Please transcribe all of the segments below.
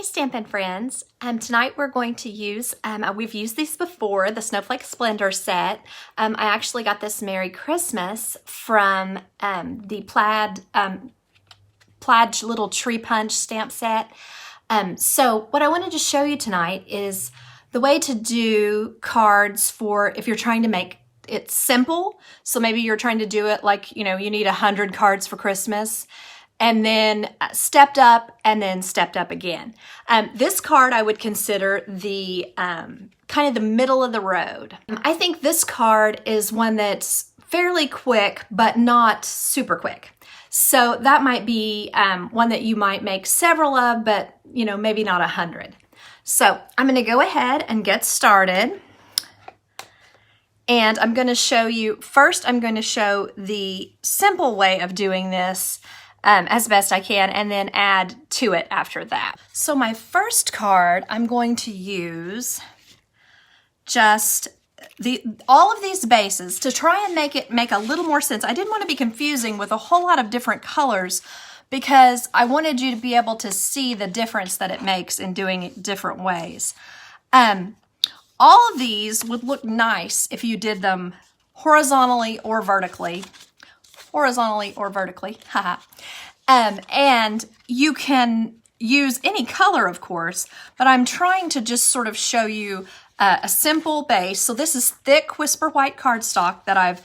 Stampin' friends. Tonight we're going to use, we've used these before, the Snowflake Splendor set. I actually got this Merry Christmas from the plaid little tree punch stamp set. So what I wanted to show you tonight is the way to do cards for if you're trying to make it simple. So maybe you're trying to do it like, you need 100 cards for Christmas, and then stepped up and then stepped up again. This card I would consider the kind of the middle of the road. I think this card is one that's fairly quick, but not super quick. So that might be one that you might make several of, but maybe not 100. So I'm going to go ahead and get started. And I'm going to show you, first I'm going to show the simple way of doing this as best I can, and then add to it after that. So my first card, I'm going to use just all of these bases to try and make a little more sense. I didn't want to be confusing with a whole lot of different colors because I wanted you to be able to see the difference that it makes in doing it different ways. All of these would look nice if you did them horizontally or vertically. Haha. And you can use any color, of course, but I'm trying to just sort of show you a simple base. So this is thick Whisper White cardstock that I've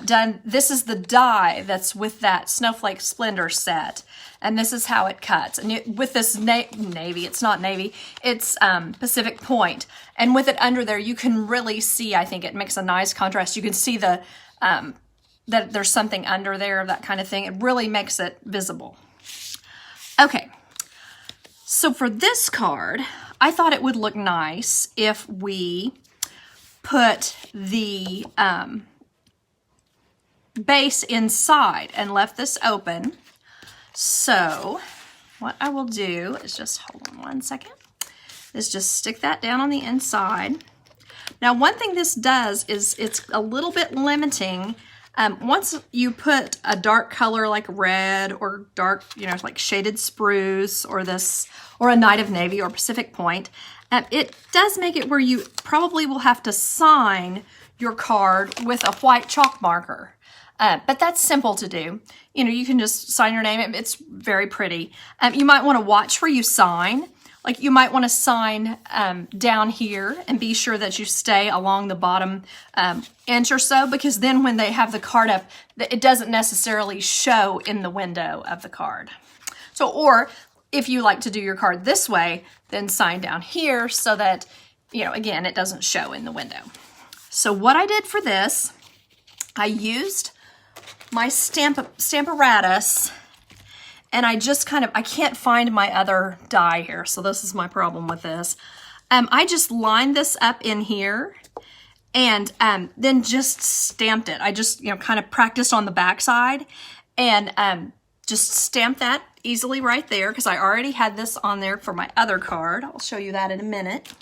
done. This is the die that's with that Snowflake Splendor set, and this is how it cuts. And with this navy, it's not navy, it's Pacific Point, and with it under there, you can really see, I think it makes a nice contrast. You can see the that there's something under there, that kind of thing. It really makes it visible. Okay, so for this card, I thought it would look nice if we put the base inside and left this open. So what I will do is just, hold on one second, is just stick that down on the inside. Now one thing this does is it's a little bit limiting. Once you put a dark color like red or dark, like shaded spruce or a Night of Navy or Pacific Point, it does make it where you probably will have to sign your card with a white chalk marker. But that's simple to do. You can just sign your name. It's very pretty. You might want to watch where you sign. Like you might want to sign down here and be sure that you stay along the bottom inch or so, because then when they have the card up, it doesn't necessarily show in the window of the card. So, or if you like to do your card this way, then sign down here so that, again, it doesn't show in the window. So what I did for this, I used my Stamparatus, and I just I can't find my other die here, so this is my problem with this. I just lined this up in here and then just stamped it. I just, kind of practiced on the back side and just stamped that easily right there because I already had this on there for my other card. I'll show you that in a minute.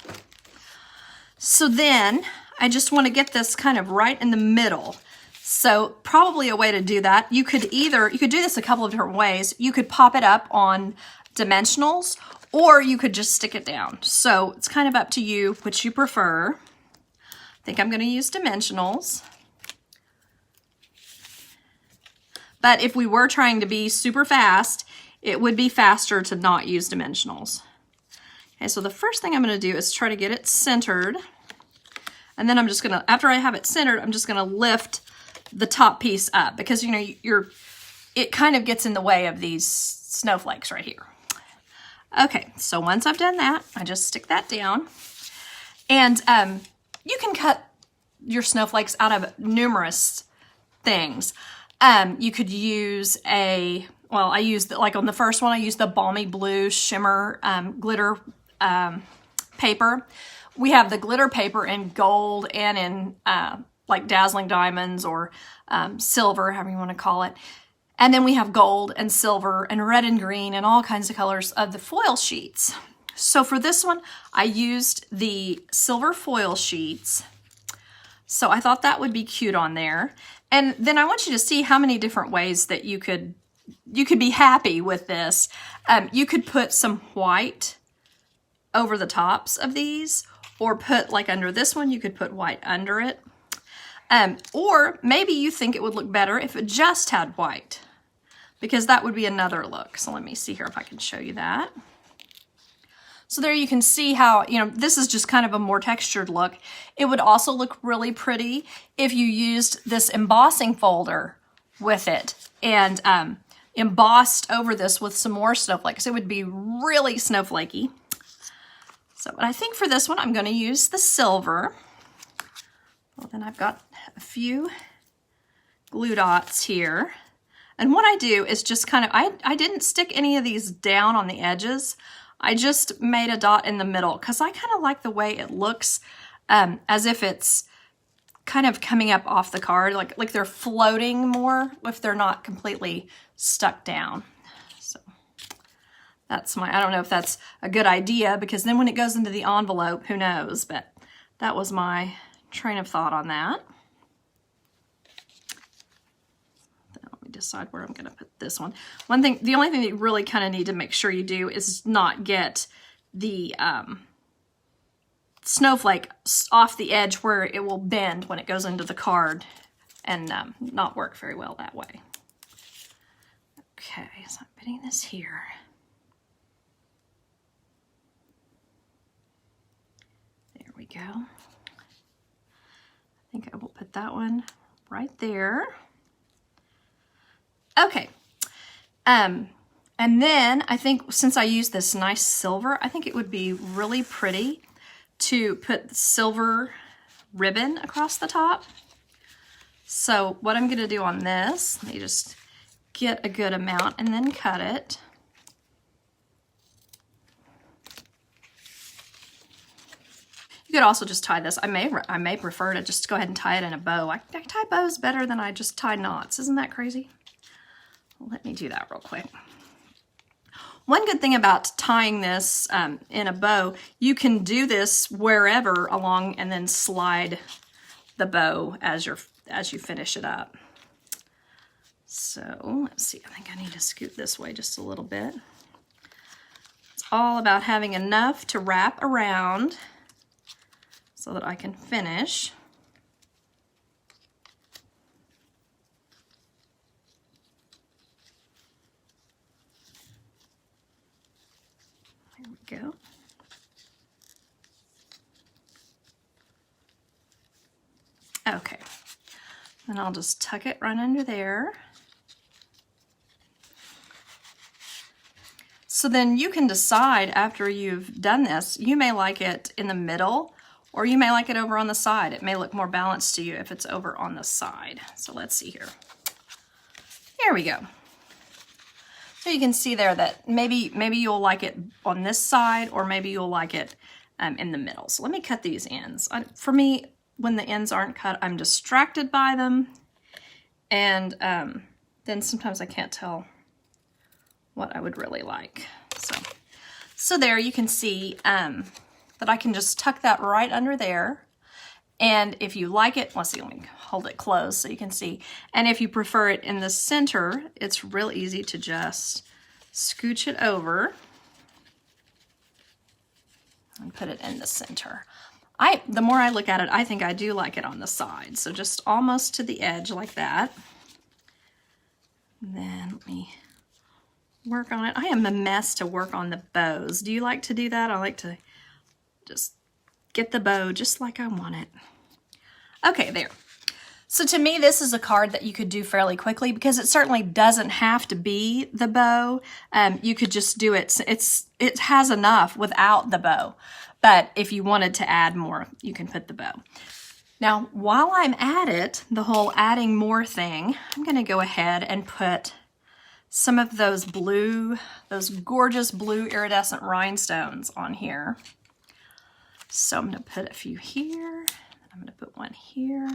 So then I just want to get this kind of right in the middle. So probably a way to do that, you could do this a couple of different ways. You could pop it up on dimensionals, or you could just stick it down. So it's kind of up to you which you prefer. I think I'm going to use dimensionals. But if we were trying to be super fast, it would be faster to not use dimensionals. Okay, so the first thing I'm going to do is try to get it centered. And then I'm just going to, after I have it centered, I'm just going to lift the top piece up because it kind of gets in the way of these snowflakes right here. Okay, so once I've done that, I just stick that down, and you can cut your snowflakes out of numerous things. You could use I used like on the first one, I used the Balmy Blue Shimmer glitter paper. We have the glitter paper in gold and in like dazzling diamonds or silver, however you want to call it. And then we have gold and silver and red and green and all kinds of colors of the foil sheets. So for this one, I used the silver foil sheets. So I thought that would be cute on there. And then I want you to see how many different ways that you could be happy with this. You could put some white over the tops of these, or put like under this one, you could put white under it. Or maybe you think it would look better if it just had white, because that would be another look. So let me see here if I can show you that. So there you can see how, you know, this is just kind of a more textured look. It would also look really pretty if you used this embossing folder with it and embossed over this with some more snowflakes. It would be really snowflakey. So, but I think for this one, I'm going to use the silver. Well, then I've got a few glue dots here. And what I do is just kind of, I didn't stick any of these down on the edges. I just made a dot in the middle because I kind of like the way it looks, as if it's kind of coming up off the card, like they're floating more if they're not completely stuck down. So that's my, I don't know if that's a good idea, because then when it goes into the envelope, who knows, but that was my train of thought on that. Then let me decide where I'm gonna put this one. One thing, the only thing that you really kind of need to make sure you do is not get the snowflake off the edge where it will bend when it goes into the card and not work very well that way. Okay, so I'm putting this here. There we go. I think I will put that one right there. Okay. And then I think since I use this nice silver, I think it would be really pretty to put silver ribbon across the top. So what I'm gonna do on this, let me just get a good amount and then cut it. You could also just tie this. I may prefer to just go ahead and tie it in a bow. I tie bows better than I just tie knots. Isn't that crazy? Well, let me do that real quick. One good thing about tying this in a bow, you can do this wherever along and then slide the bow as you finish it up. So let's see, I think I need to scoot this way just a little bit. It's all about having enough to wrap around so that I can finish. There we go. Okay, and I'll just tuck it right under there. So then you can decide after you've done this, you may like it in the middle or you may like it over on the side. It may look more balanced to you if it's over on the side. So let's see here. Here we go. So you can see there that maybe you'll like it on this side or maybe you'll like it in the middle. So let me cut these ends. For me, when the ends aren't cut, I'm distracted by them. And then sometimes I can't tell what I would really like. So there you can see that I can just tuck that right under there. And if you like it, let's see, let me hold it closed so you can see. And if you prefer it in the center, it's real easy to just scooch it over and put it in the center. The more I look at it, I think I do like it on the side. So just almost to the edge like that. And then let me work on it. I am a mess to work on the bows. Do you like to do that? I like to just get the bow just like I want it. Okay, there. So to me, this is a card that you could do fairly quickly because it certainly doesn't have to be the bow. You could just do it. It has enough without the bow. But if you wanted to add more, you can put the bow. Now, while I'm at it, the whole adding more thing, I'm going to go ahead and put some of those gorgeous blue iridescent rhinestones on here. So I'm going to put a few here. I'm going to put one here.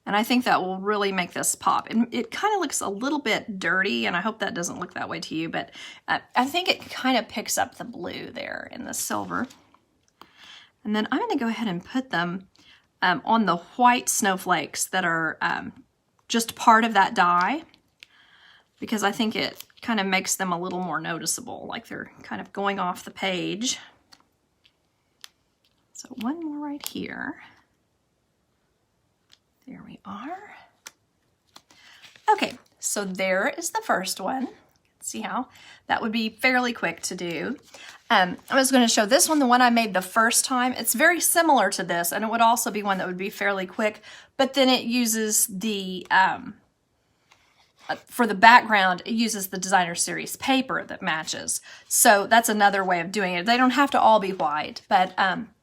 And I think that will really make this pop. It kind of looks a little bit dirty, and I hope that doesn't look that way to you, but I think it kind of picks up the blue there in the silver. And then I'm going to go ahead and put them on the white snowflakes that are just part of that die, because I think it kind of makes them a little more noticeable, like they're kind of going off the page. So one more right here. There we are. Okay, so there is the first one. See how that would be fairly quick to do. I was going to show this one, the one I made the first time. It's very similar to this, and it would also be one that would be fairly quick, but then it uses the, for the background, it uses the designer series paper that matches. So that's another way of doing it. They don't have to all be white, but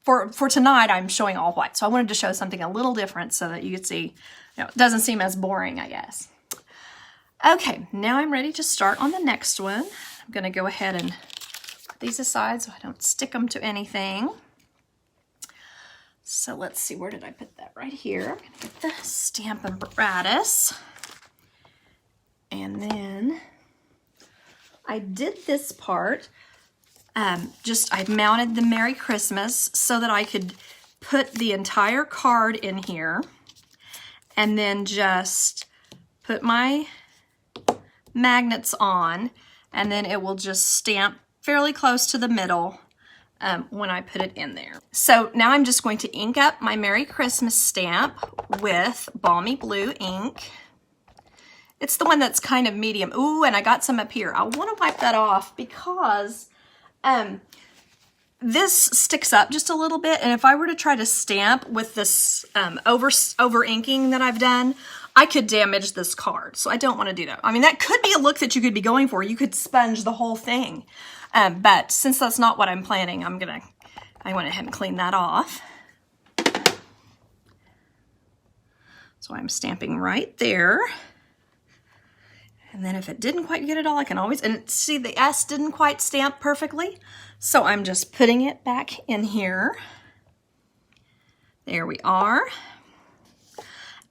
for tonight, I'm showing all white. So I wanted to show something a little different so that you could see, it doesn't seem as boring, I guess. Okay, now I'm ready to start on the next one. I'm going to go ahead and put these aside so I don't stick them to anything. So let's see, where did I put that? Right here. I'm going to get the Stampin' apparatus. And then I did this part, I mounted the Merry Christmas so that I could put the entire card in here and then just put my magnets on, and then it will just stamp fairly close to the middle when I put it in there. So now I'm just going to ink up my Merry Christmas stamp with Balmy Blue ink. It's the one that's kind of medium. Ooh, and I got some up here. I want to wipe that off because this sticks up just a little bit, and if I were to try to stamp with this over inking that I've done, I could damage this card, so I don't want to do that. I mean, that could be a look that you could be going for. You could sponge the whole thing, but since that's not what I'm planning, I went ahead and cleaned that off. So I'm stamping right there. And then if it didn't quite get it all, I can always, and see the S didn't quite stamp perfectly. So I'm just putting it back in here. There we are.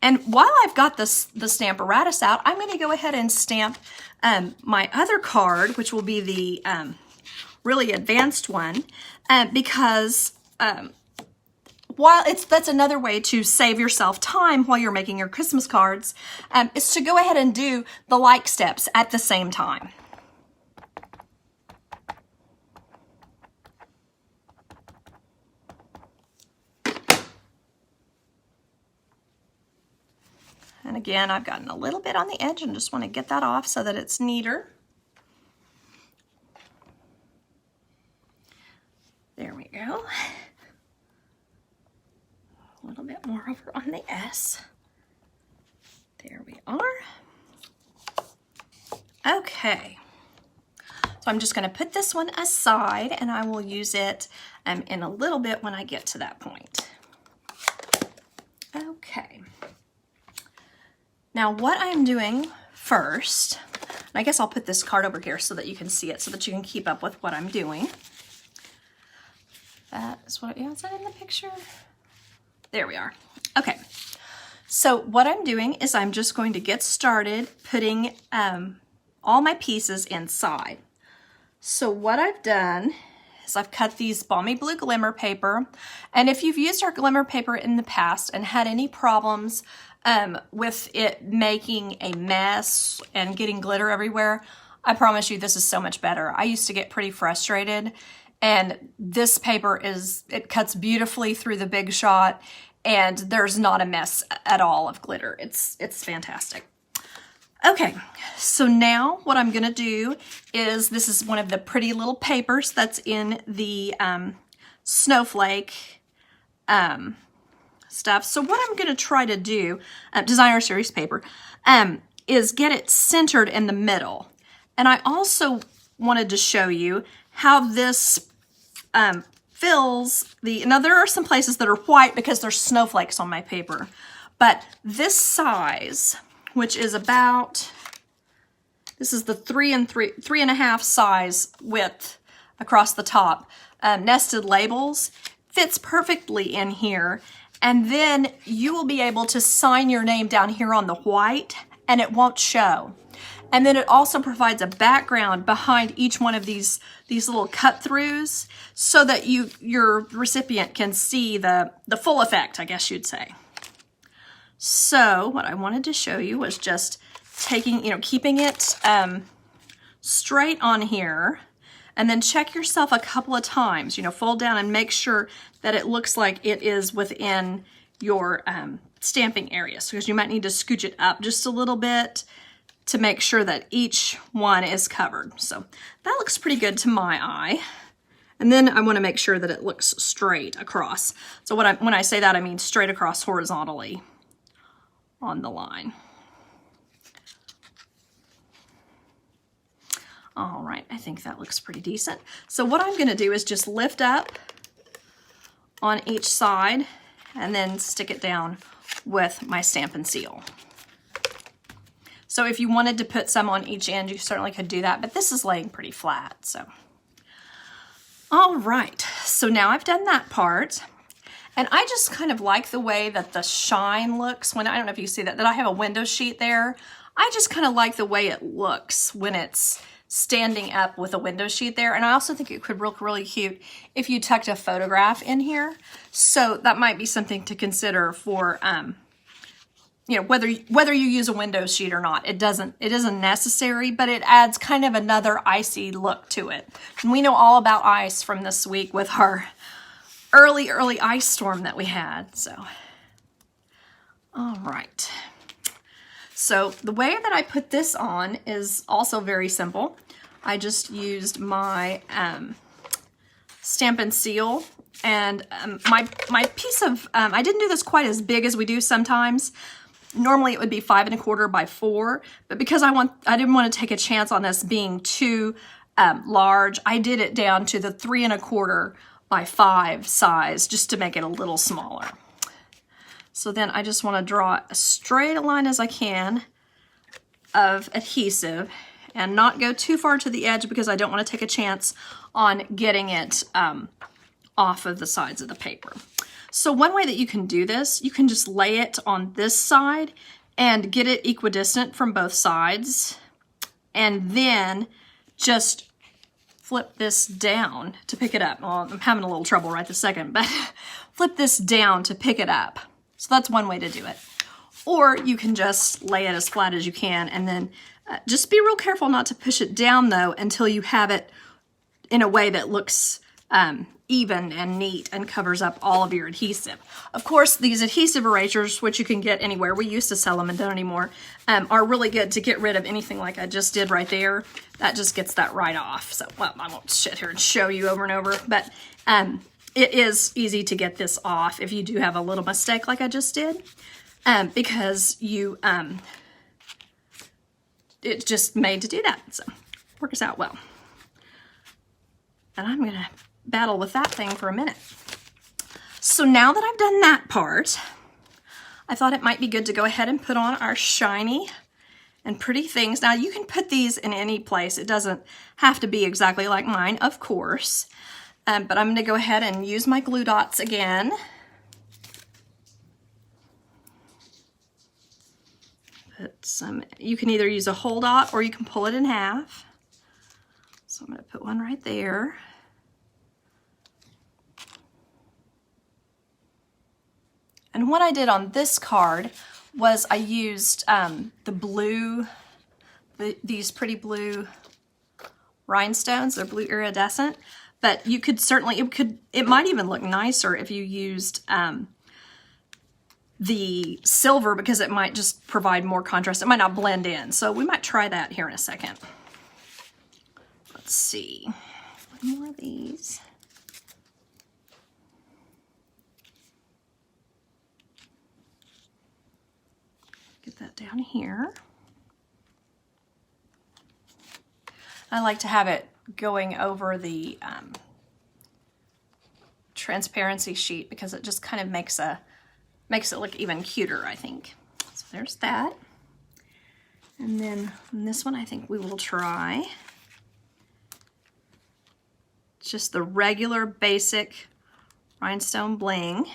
And while I've got the stamp apparatus out, I'm going to go ahead and stamp my other card, which will be the really advanced one, because that's another way to save yourself time while you're making your Christmas cards, is to go ahead and do the like steps at the same time. And again, I've gotten a little bit on the edge and just want to get that off so that it's neater. There we go. A little bit more over on the S. There we are. Okay. So I'm just going to put this one aside, and I will use it in a little bit when I get to that point. Okay. Now what I'm doing first, and I guess I'll put this card over here so that you can see it, so that you can keep up with what I'm doing. That is what, yeah, is that in the picture? There we are. Okay, so what I'm doing is I'm just going to get started putting all my pieces inside. So what I've done is I've cut these Balmy Blue glimmer paper, and if you've used our glimmer paper in the past and had any problems with it making a mess and getting glitter everywhere, I promise you this is so much better. I used to get pretty frustrated, and this paper it cuts beautifully through the Big Shot, and there's not a mess at all of glitter. It's fantastic. Okay, so now what I'm gonna do is, this is one of the pretty little papers that's in the Snowflake stuff. So what I'm gonna try to do, designer series paper, is get it centered in the middle. And I also wanted to show you how this fills the, now there are some places that are white because there's snowflakes on my paper, but this size, which is about, this is the 3.5 size width across the top, nested labels, fits perfectly in here. And then you will be able to sign your name down here on the white, and it won't show. And then it also provides a background behind each one of these little cut throughs so that your recipient can see the full effect, I guess you'd say. So what I wanted to show you was just taking, keeping it straight on here, and then check yourself a couple of times. You know, fold down and make sure that it looks like it is within your stamping area. So, because you might need to scooch it up just a little bit to make sure that each one is covered. So that looks pretty good to my eye. And then I want to make sure that it looks straight across. So when I say that, I mean straight across horizontally on the line. All right, I think that looks pretty decent. So what I'm going to do is just lift up on each side and then stick it down with my Stampin' Seal. So if you wanted to put some on each end, you certainly could do that, but this is laying pretty flat, so. All right, so now I've done that part, and I just kind of like the way that the shine looks when, I don't know if you see that I have a window sheet there. I just kind of like the way it looks when it's standing up with a window sheet there. And I also think it could look really cute if you tucked a photograph in here. So that might be something to consider for, you know, whether you use a window sheet or not. It isn't necessary, but it adds kind of another icy look to it. And we know all about ice from this week with our early ice storm that we had. So, all right. So the way that I put this on is also very simple. I just used my Stampin' Seal, and my piece of, I didn't do this quite as big as we do sometimes. Normally it would be 5 1/4 by 4, but because I didn't want to take a chance on this being too large, I did it down to the 3 1/4 by 5 size just to make it a little smaller. So then I just want to draw as straight a line as I can of adhesive and not go too far to the edge because I don't want to take a chance on getting it off of the sides of the paper. So one way that you can do this, you can just lay it on this side and get it equidistant from both sides, and then just flip this down to pick it up. Well, I'm having a little trouble right this second, but flip this down to pick it up. So that's one way to do it. Or you can just lay it as flat as you can, and then just be real careful not to push it down though until you have it in a way that looks even and neat and covers up all of your adhesive. Of course, these adhesive erasers, which you can get anywhere, we used to sell them and don't anymore, are really good to get rid of anything like I just did right there. That just gets that right off. So, well, I won't sit here and show you over and over, but it is easy to get this off if you do have a little mistake like I just did, because it's just made to do that. So works out well. And I'm gonna battle with that thing for a minute. So now that I've done that part, I thought it might be good to go ahead and put on our shiny and pretty things. Now you can put these in any place. It doesn't have to be exactly like mine, of course. But I'm gonna go ahead and use my glue dots again. Put some, you can either use a whole dot or you can pull it in half. So I'm gonna put one right there. And what I did on this card was I used the blue, these pretty blue rhinestones. They're blue iridescent, but you could certainly, it might even look nicer if you used the silver, because it might just provide more contrast. It might not blend in. So we might try that here in a second. Let's see, one more of these. Get that down here. I like to have it going over the transparency sheet because it just kind of makes it look even cuter, I think. So there's that. And then on this one, I think we will try just the regular basic Rhinestone Bling.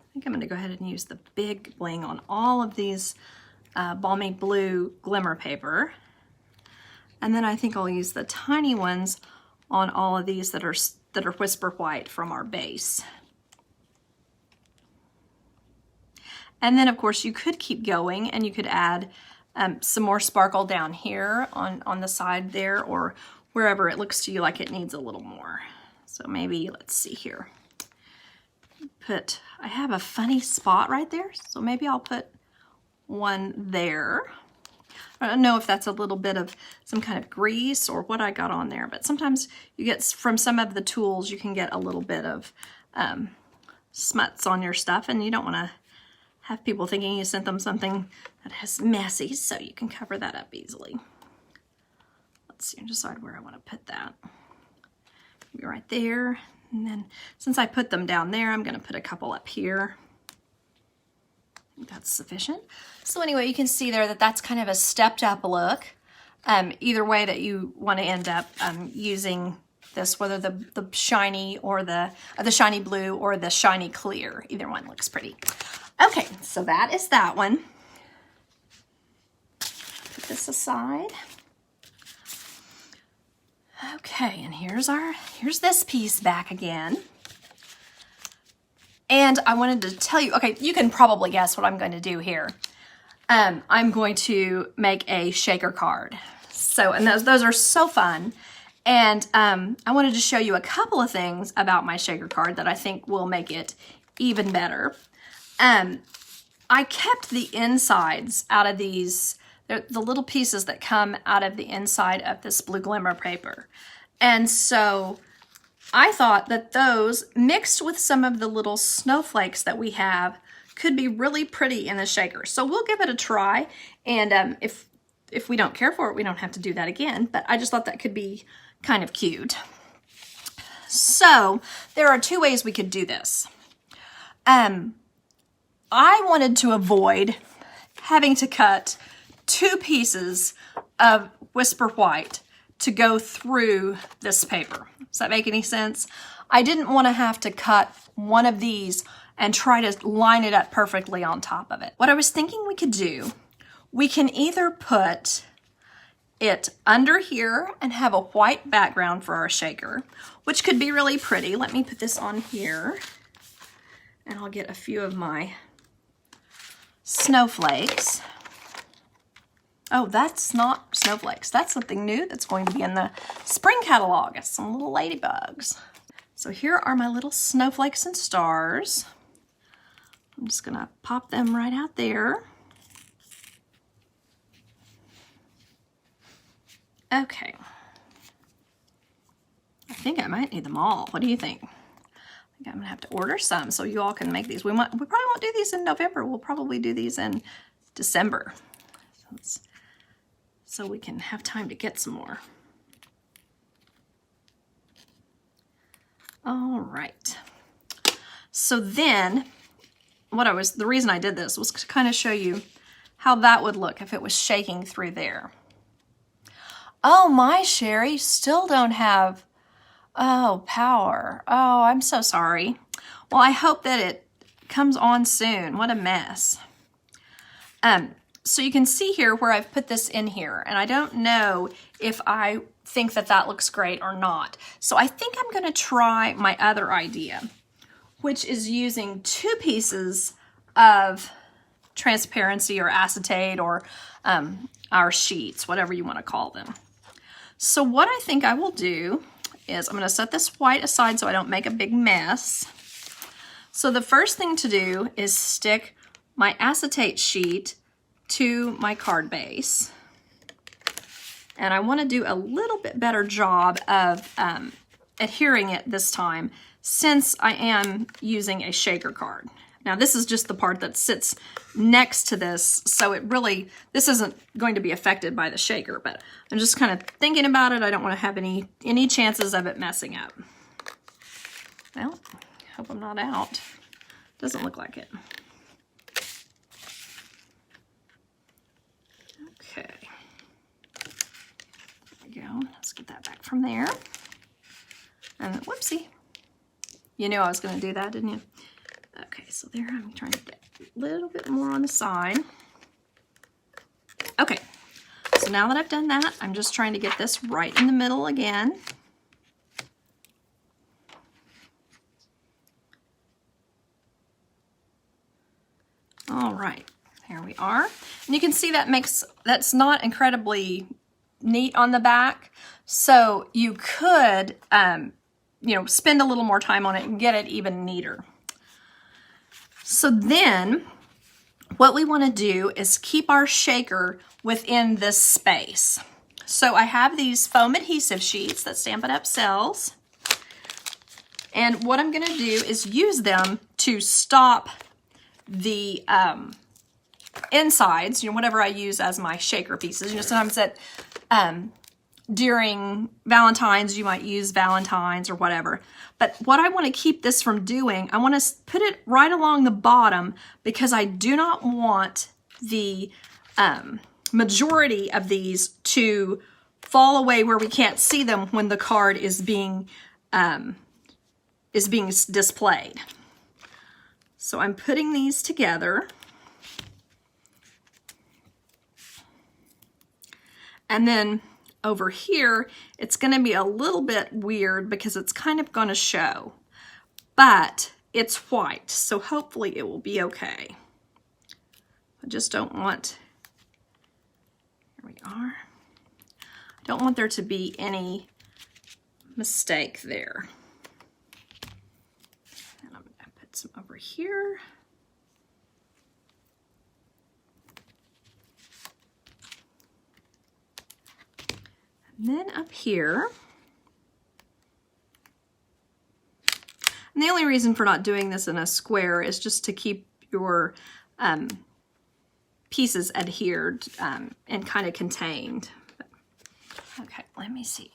I think I'm going to go ahead and use the big bling on all of these balmy blue glimmer paper. And then I think I'll use the tiny ones on all of these that are whisper white from our base. And then of course you could keep going and you could add some more sparkle down here on the side there, or wherever it looks to you like it needs a little more. So maybe, let's see here. I have a funny spot right there, so maybe I'll put one there. I don't know if that's a little bit of some kind of grease or what I got on there, but sometimes you get, from some of the tools, you can get a little bit of smuts on your stuff, and you don't want to have people thinking you sent them something that is messy, so you can cover that up easily. Let's see, decide where I want to put that. Maybe right there, and then since I put them down there, I'm going to put a couple up here. I think that's sufficient. So anyway, you can see there that that's kind of a stepped up look. Either way that you want to end up using this, whether the shiny or the shiny blue or the shiny clear, either one looks pretty. Okay, so that is that one. Put this aside. Okay, and here's this piece back again. And I wanted to tell you, okay, you can probably guess what I'm going to do here. I'm going to make a shaker card. So, and those are so fun. And I wanted to show you a couple of things about my shaker card that I think will make it even better. I kept the insides out of these, the little pieces that come out of the inside of this blue glimmer paper. And so I thought that those, mixed with some of the little snowflakes that we have, could be really pretty in the shaker. So we'll give it a try, and if we don't care for it, we don't have to do that again, but I just thought that could be kind of cute. So there are two ways we could do this. I wanted to avoid having to cut two pieces of Whisper White to go through this paper. Does that make any sense? I didn't want to have to cut one of these and try to line it up perfectly on top of it. What I was thinking we could do, we can either put it under here and have a white background for our shaker, which could be really pretty. Let me put this on here, and I'll get a few of my snowflakes. Oh, that's not snowflakes. That's something new that's going to be in the spring catalog. It's some little ladybugs. So here are my little snowflakes and stars. I'm just gonna pop them right out there. Okay. I think I might need them all. What do you think? I think I'm gonna have to order some so you all can make these. We probably won't do these in November. We'll probably do these in December. So we can have time to get some more. All right. So then, the reason I did this was to kind of show you how that would look if it was shaking through there. Oh my, Sherry, still don't have, power. Oh, I'm so sorry. Well, I hope that it comes on soon. What a mess. So you can see here where I've put this in here, and I don't know if I think that that looks great or not. So I think I'm going to try my other idea, which is using two pieces of transparency or acetate or our sheets, whatever you want to call them. So what I think I will do is I'm going to set this white aside so I don't make a big mess. So the first thing to do is stick my acetate sheet to my card base. And I want to do a little bit better job of adhering it this time, since I am using a shaker card. Now this is just the part that sits next to this, so this isn't going to be affected by the shaker, but I'm just kind of thinking about it. I don't want to have any chances of it messing up. Well, hope I'm not out. Doesn't look like it. Okay. There we go. Let's get that back from there. And whoopsie. You knew I was going to do that, didn't you? Okay, so there I'm trying to get a little bit more on the side. Okay, so now that I've done that, I'm just trying to get this right in the middle again. All right, There we are. And you can see that's not incredibly neat on the back. So you could, you know, spend a little more time on it and get it even neater. So then what we want to do is keep our shaker within this space. So I have these foam adhesive sheets that Stampin' Up! Sells. And what I'm going to do is use them to stop the insides, you know, whatever I use as my shaker pieces. You know, sometimes that during Valentine's, you might use Valentine's or whatever. But what I want to keep this from doing, I want to put it right along the bottom because I do not want the majority of these to fall away where we can't see them when the card is being displayed. So I'm putting these together. And then over here, it's going to be a little bit weird because it's kind of going to show, but it's white, so hopefully it will be okay. I just don't want, here we are. I don't want there to be any mistake there. And I'm going to put some over here. And then up here, and the only reason for not doing this in a square is just to keep your pieces adhered and kind of contained. Okay, let me see.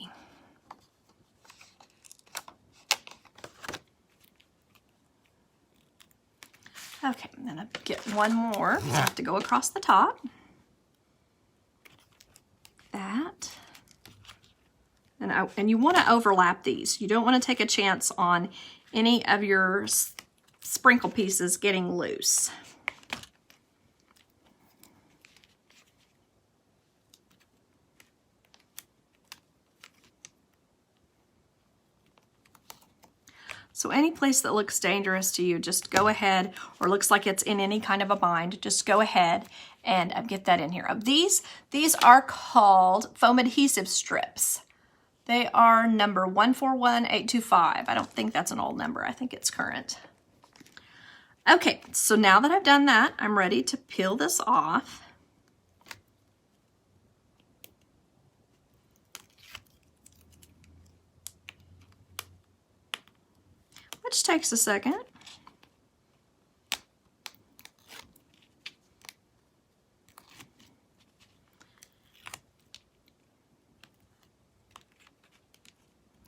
Okay, I'm gonna get one more. So I have to go across the top. That. And you want to overlap these. You don't want to take a chance on any of your sprinkle pieces getting loose. So any place that looks dangerous to you, just go ahead, or looks like it's in any kind of a bind, just go ahead and get that in here. These are called foam adhesive strips. They are number 141825. I don't think that's an old number. I think it's current. Okay, so now that I've done that, I'm ready to peel this off. Which takes a second.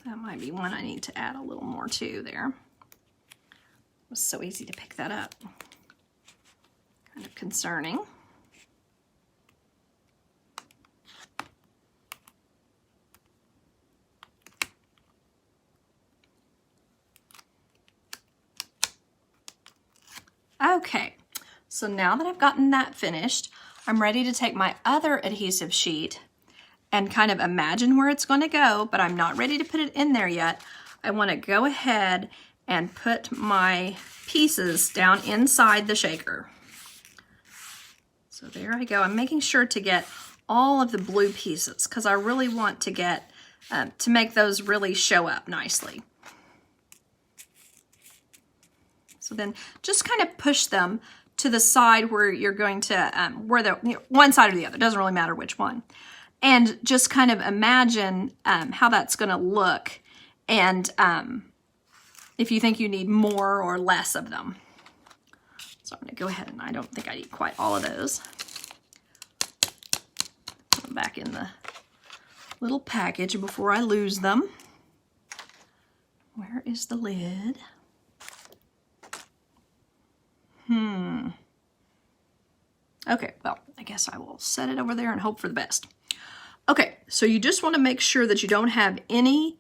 That might be one I need to add a little more to there. It was so easy to pick that up. Kind of concerning. Okay, so now that I've gotten that finished, I'm ready to take my other adhesive sheet and kind of imagine where it's going to go, but I'm not ready to put it in there yet. I want to go ahead and put my pieces down inside the shaker. So there I go. I'm making sure to get all of the blue pieces because I really want to get, to make those really show up nicely. So then just kind of push them to the side where you're going to, where the, one side or the other, doesn't really matter which one. And just kind of imagine how that's going to look, and if you think you need more or less of them. So I'm going to go ahead, and I don't think I need quite all of those. Put them back in the little package before I lose them. Where is the lid? Okay, well, I guess I will set it over there and hope for the best. Okay, so you just want to make sure that you don't have any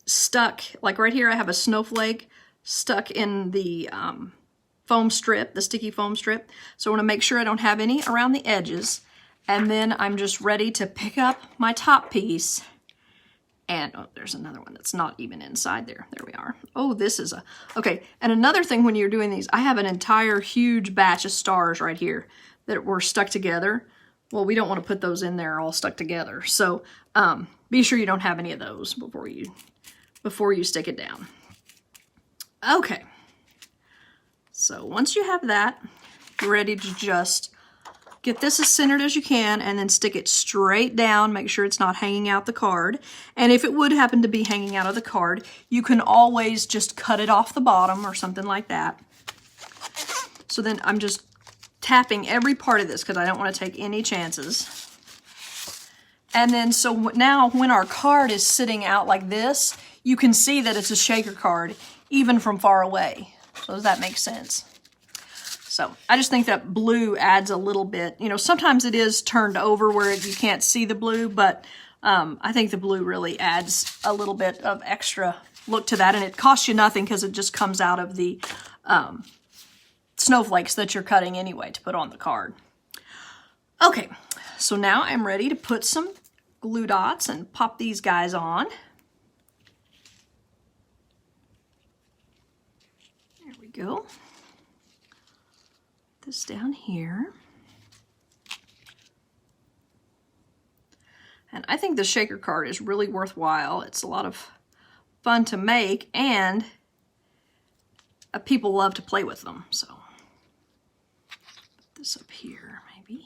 stuck, like right here I have a snowflake stuck in the foam strip, the sticky foam strip. So I want to make sure I don't have any around the edges. And then I'm just ready to pick up my top piece. And, oh, there's another one that's not even inside there. There we are. Oh, this is a, okay. And another thing when you're doing these, I have an entire huge batch of stars right here that were stuck together. Well, we don't want to put those in there all stuck together. So be sure you don't have any of those before you stick it down. Okay. So once you have that, you're ready to just get this as centered as you can and then stick it straight down. Make sure it's not hanging out the card. And if it would happen to be hanging out of the card, you can always just cut it off the bottom or something like that. So then I'm just tapping every part of this because I don't want to take any chances. And then so now when our card is sitting out like this, you can see that it's a shaker card even from far away. So does that make sense? So I just think that blue adds a little bit. You know, sometimes it is turned over where you can't see the blue, but I think the blue really adds a little bit of extra look to that, and it costs you nothing because it just comes out of the snowflakes that you're cutting anyway to put on the card. Okay, so now I'm ready to put some glue dots and pop these guys on. There we go. This down here. And I think the shaker card is really worthwhile. It's a lot of fun to make, and people love to play with them. So put this up here maybe.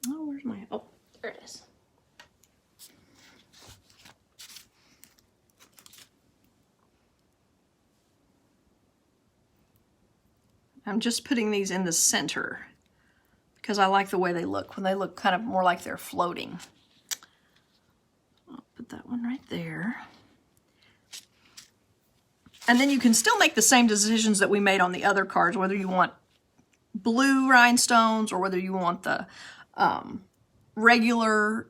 Oh, where's my, oh, there it is. I'm just putting these in the center because I like the way they look when they look kind of more like they're floating. I'll put that one right there. And then you can still make the same decisions that we made on the other cards, whether you want blue rhinestones or whether you want the regular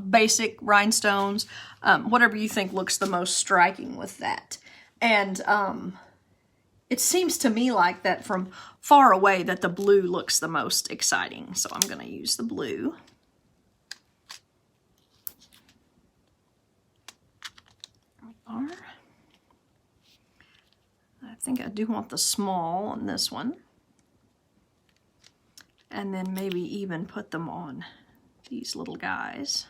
basic rhinestones, whatever you think looks the most striking with that. And it seems to me like that from far away that the blue looks the most exciting. So I'm going to use the blue. There we are. I think I do want the small on this one. And then maybe even put them on these little guys.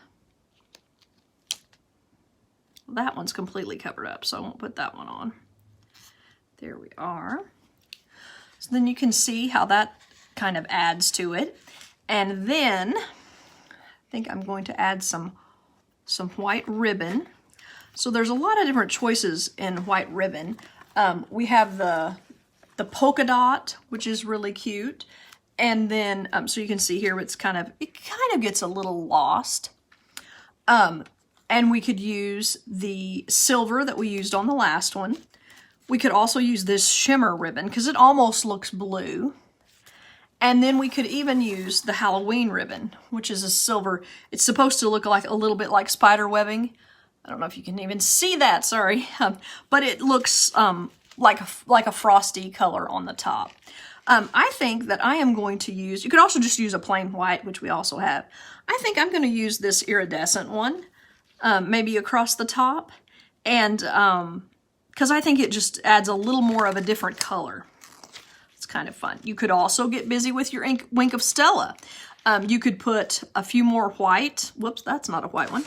Well, that one's completely covered up, so I won't put that one on. There we are. So then you can see how that kind of adds to it. And then I think I'm going to add some white ribbon. So there's a lot of different choices in white ribbon. We have the polka dot, which is really cute. And then, so you can see here, it kind of gets a little lost. And we could use the silver that we used on the last one. We could also use this shimmer ribbon because it almost looks blue. And then we could even use the Halloween ribbon, which is a silver. It's supposed to look like a little bit like spider webbing. I don't know if you can even see that, sorry. But it looks like a frosty color on the top. I think that I am going to use, you could also just use a plain white, which we also have. I think I'm going to use this iridescent one, maybe across the top. And because I think it just adds a little more of a different color. It's kind of fun. You could also get busy with your Wink of Stella. You could put a few more white. Whoops, that's not a white one.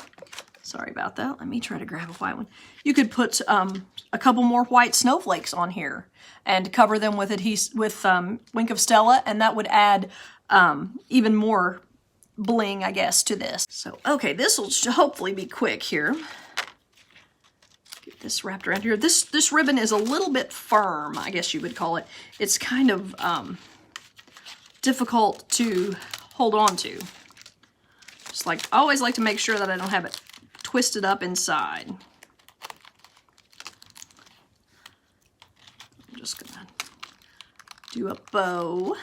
Sorry about that. Let me try to grab a white one. You could put a couple more white snowflakes on here and cover them with Wink of Stella, and that would add even more bling, I guess, to this. So, okay, this will hopefully be quick here. Get this wrapped around here. This ribbon is a little bit firm, I guess you would call it. It's kind of difficult to hold on to. Just like, I always like to make sure that I don't have it twisted up inside. I'm just gonna do a bow.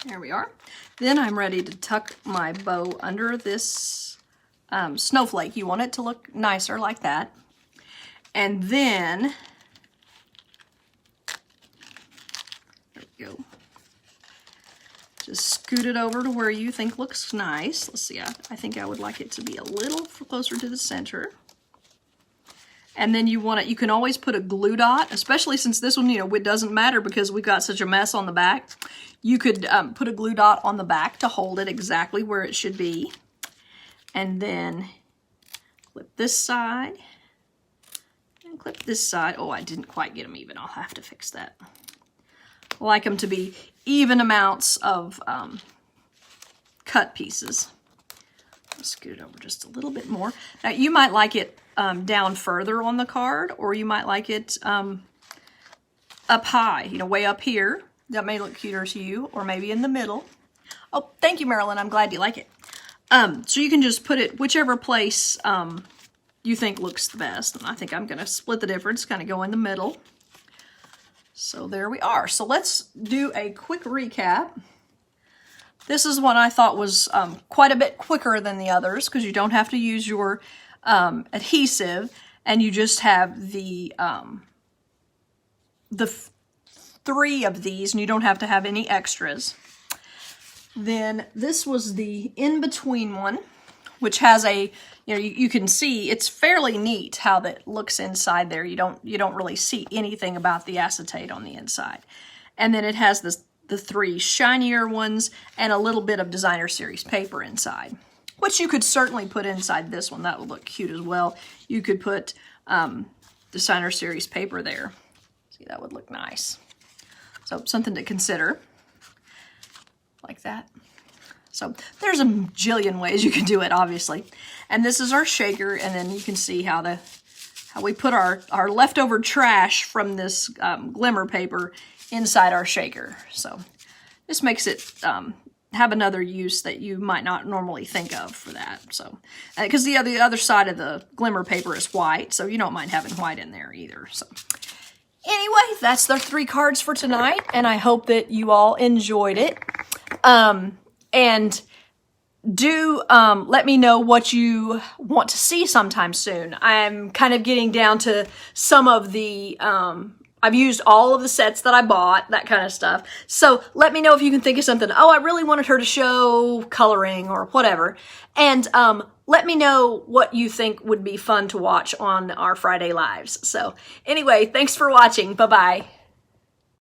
There we are. Then I'm ready to tuck my bow under this snowflake. You want it to look nicer like that. And then, there we go. Just scoot it over to where you think looks nice. Let's see, I think I would like it to be a little closer to the center. And then you want it, you can always put a glue dot, especially since this one, you know, it doesn't matter because we've got such a mess on the back. You could put a glue dot on the back to hold it exactly where it should be. And then clip this side and clip this side. Oh, I didn't quite get them even. I'll have to fix that. I like them to be even amounts of cut pieces. I'll scoot it over just a little bit more. Now, you might like it down further on the card, or you might like it up high, you know, way up here. That may look cuter to you, or maybe in the middle. Oh, thank you, Marilyn. I'm glad you like it. So you can just put it whichever place you think looks the best. And I think I'm going to split the difference, kind of go in the middle. So there we are. So let's do a quick recap. This is one I thought was quite a bit quicker than the others because you don't have to use your adhesive, and you just have the 3 of these, and you don't have to have any extras. Then this was the in-between one, which has a, you know, you can see it's fairly neat how that looks inside there. You don't really see anything about the acetate on the inside. And then it has the 3 shinier ones and a little bit of designer series paper inside, which you could certainly put inside this one. That would look cute as well. You could put designer series paper there. See, that would look nice. So something to consider. Like that. So there's a jillion ways you can do it, obviously. And this is our shaker, and then you can see how we put our leftover trash from this glimmer paper inside our shaker. So this makes it have another use that you might not normally think of for that. So because the other side of the glimmer paper is white, so you don't mind having white in there either. So anyway, that's the 3 cards for tonight, and I hope that you all enjoyed it. And do let me know what you want to see sometime soon. I'm kind of getting down to some of the, I've used all of the sets that I bought, that kind of stuff. So let me know if you can think of something. Oh, I really wanted her to show coloring or whatever. And let me know what you think would be fun to watch on our Friday Lives. So anyway, thanks for watching. Bye-bye.